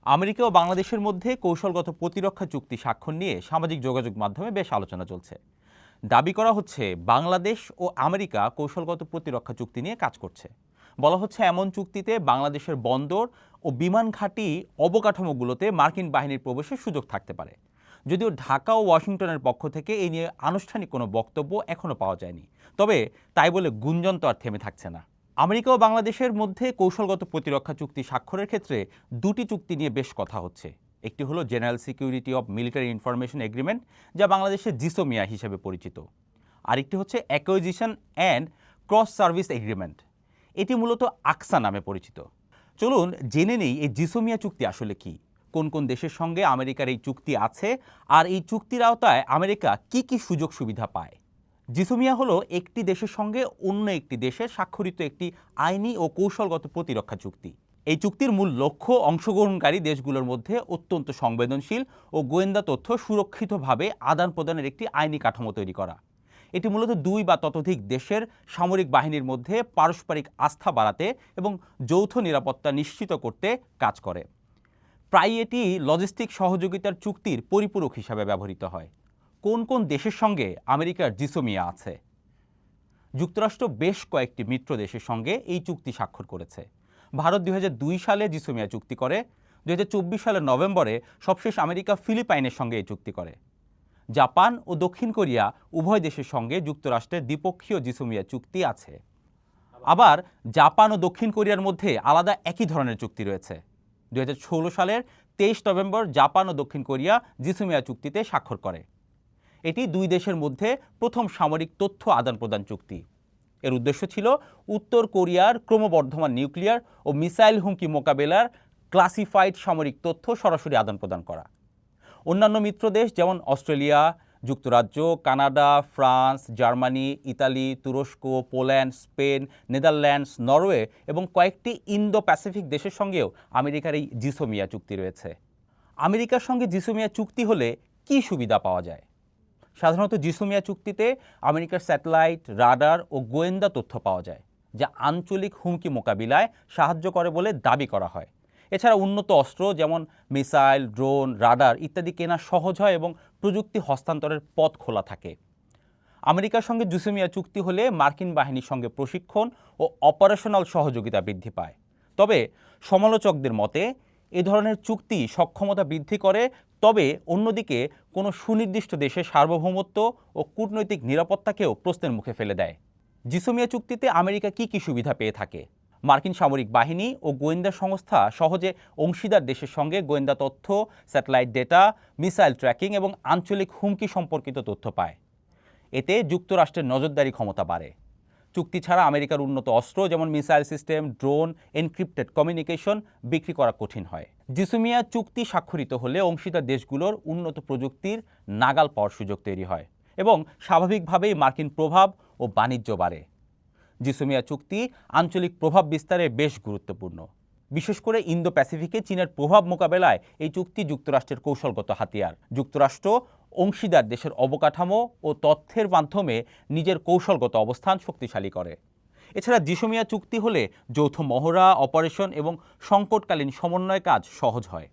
America ও বাংলাদেশের মধ্যে কৌশলগত প্রতিরক্ষা চুক্তি স্বাক্ষর নিয়ে সামাজিক যোগাযোগ মাধ্যমে বেশ আলোচনা চলছে। দাবি করা হচ্ছে বাংলাদেশ ও আমেরিকা কৌশলগত প্রতিরক্ষা চুক্তি নিয়ে কাজ করছে। বলা হচ্ছে এমন চুক্তিতে বাংলাদেশের বন্দর ও বিমান ঘাঁটি অবকাঠামোগুলোতে মার্কিন বাহিনীর প্রবেশের সুযোগ থাকতে পারে। যদিও ঢাকা ও ওয়াশিংটনের পক্ষ থেকে এই নিয়ে আনুষ্ঠানিক কোনো বক্তব্য এখনও পাওয়া যায়নি। তবে তাই বলে গুঞ্জন তো আর থেমে থাকছে না। আমেরিকা ও বাংলাদেশের মধ্যে কৌশলগত প্রতিরক্ষা চুক্তি স্বাক্ষরের ক্ষেত্রে দুটি চুক্তি নিয়ে বেশ কথা হচ্ছে। একটি হলো general security of military information agreement, যা বাংলাদেশে জিসোমিয়া হিসেবে পরিচিত। আরেকটি হচ্ছে acquisition and cross service agreement, এটি মূলত আকসা নামে পরিচিত। চলুন জেনে নেই এই জিসোমিয়া চুক্তি আসলে কি, কোন কোন দেশের সঙ্গে আমেরিকার এই চুক্তি আছে, আর এই চুক্তির আওতায় আমেরিকা কি কি সুযোগ সুবিধা পায়। জিসোমিয়া হলো একটি দেশের সঙ্গে অন্য একটি দেশের স্বাক্ষরিত একটি আইনি ও কৌশলগত প্রতিরক্ষা চুক্তি। এই চুক্তির মূল লক্ষ্য অংশগ্রহণকারী দেশগুলোর মধ্যে অত্যন্ত সংবেদনশীল ও গোয়েন্দা তথ্য সুরক্ষিতভাবে আদান প্রদানের একটি আইনি কাঠামো তৈরি করা। এটি মূলত দুই বা ততোধিক দেশের সামরিক বাহিনীর মধ্যে পারস্পরিক আস্থা বাড়াতে এবং যৌথ নিরাপত্তা নিশ্চিত করতে কাজ করে। প্রায় এটি লজিস্টিক সহযোগিতার চুক্তির পরিপূরক হিসাবে ব্যবহৃত হয়। কোন কোন দেশের সঙ্গে আমেরিকার জিসোমিয়া আছে? যুক্তরাষ্ট্র বেশ কয়েকটি মিত্র দেশের সঙ্গে এই চুক্তি স্বাক্ষর করেছে। ভারত 2002 সালে জিসোমিয়া চুক্তি করে। 2024 সালের নভেম্বরে সবশেষ আমেরিকা ফিলিপাইনের সঙ্গে এই চুক্তি করে। জাপান ও দক্ষিণ কোরিয়া উভয় দেশের সঙ্গে যুক্তরাষ্ট্রের দ্বিপক্ষীয় জিসোমিয়া চুক্তি আছে। আবার জাপান ও দক্ষিণ কোরিয়ার মধ্যে আলাদা একই ধরনের চুক্তি রয়েছে। 2016 সালের 23 নভেম্বর জাপান ও দক্ষিণ কোরিয়া জিসোমিয়া চুক্তিতে স্বাক্ষর করে। এটি দুই দেশের মধ্যে প্রথম সামরিক তথ্য আদান প্রদান চুক্তি। এর উদ্দেশ্য ছিল উত্তর কোরিয়ার ক্রমবর্ধমান নিউক্লিয়ার ও মিসাইল হুমকি মোকাবেলার ক্লাসিফাইড সামরিক তথ্য সরাসরি আদান প্রদান করা। অন্যান্য মিত্র দেশ যেমন অস্ট্রেলিয়া, যুক্তরাজ্য, কানাডা, ফ্রান্স, জার্মানি, ইতালি, তুরস্ক, পোল্যান্ড, স্পেন, নেদারল্যান্ডস, নরওয়ে এবং কয়েকটি ইন্দো প্যাসিফিক দেশের সঙ্গেও আমেরিকার এই জিসোমিয়া চুক্তি রয়েছে। আমেরিকার সঙ্গে জিসোমিয়া চুক্তি হলে কী সুবিধা পাওয়া যায়? সাধারণত জিসোমিয়া চুক্তিতে আমেরিকার স্যাটেলাইট, রাডার ও গোয়েন্দা তথ্য পাওয়া যায়, যা আঞ্চলিক হুমকি মোকাবিলায় সাহায্য করে বলে দাবি করা হয়। এছাড়া উন্নত অস্ত্র যেমন মিসাইল, ড্রোন, রাডার ইত্যাদি কেনা সহজ হয় এবং প্রযুক্তি হস্তান্তরের পথ খোলা থাকে। আমেরিকার সঙ্গে জিসোমিয়া চুক্তি হলে মার্কিন বাহিনীর সঙ্গে প্রশিক্ষণ ও অপারেশনাল সহযোগিতা বৃদ্ধি পায়। তবে সমালোচকদের মতে এ ধরনের চুক্তি সক্ষমতা বৃদ্ধি করে, তবে অন্যদিকে কোনো সুনির্দিষ্ট দেশের সার্বভৌমত্ব ও কূটনৈতিক নিরাপত্তাকেও প্রশ্নের মুখে ফেলে দেয়। জিসোমিয়া চুক্তিতে আমেরিকা কি কি সুবিধা পেয়ে থাকে? মার্কিন সামরিক বাহিনী ও গোয়েন্দা সংস্থা সহজে অংশীদার দেশের সঙ্গে গোয়েন্দা তথ্য, স্যাটেলাইট ডেটা, মিসাইল ট্র্যাকিং এবং আঞ্চলিক হুমকি সম্পর্কিত তথ্য পায়। এতে যুক্তরাষ্ট্রের নজরদারি ক্ষমতা বাড়ে। চুক্তি ছাড়া আমেরিকার উন্নত অস্ত্র যেমন missile system, drone, encrypted communication বিক্রি করা কঠিন হয়। জিসোমিয়া চুক্তি স্বাক্ষরিত হলে অংশীদার দেশগুলোর উন্নত প্রযুক্তির নাগাল পাওয়ার সুযোগ তৈরি হয় এবং স্বাভাবিকভাবেই মার্কিন প্রভাব ও বাণিজ্য বাড়ে। জিসোমিয়া চুক্তি আঞ্চলিক প্রভাব বিস্তারে বেশ গুরুত্বপূর্ণ। বিশেষ করে ইন্দো প্যাসিফিকে চীনের প্রভাব মোকাবেলায় এই চুক্তি যুক্তরাষ্ট্রের কৌশলগত হাতিয়ার। যুক্তরাষ্ট্র অংশীদার দেশের অবকাঠামো ও তথ্যের মাধ্যমে নিজের কৌশলগত অবস্থান শক্তিশালী করে। এছাড়া জিসোমিয়া চুক্তি হলে যৌথ মহড়া, অপারেশন এবং সংকটকালীন সমন্বয় কাজ সহজ হয়।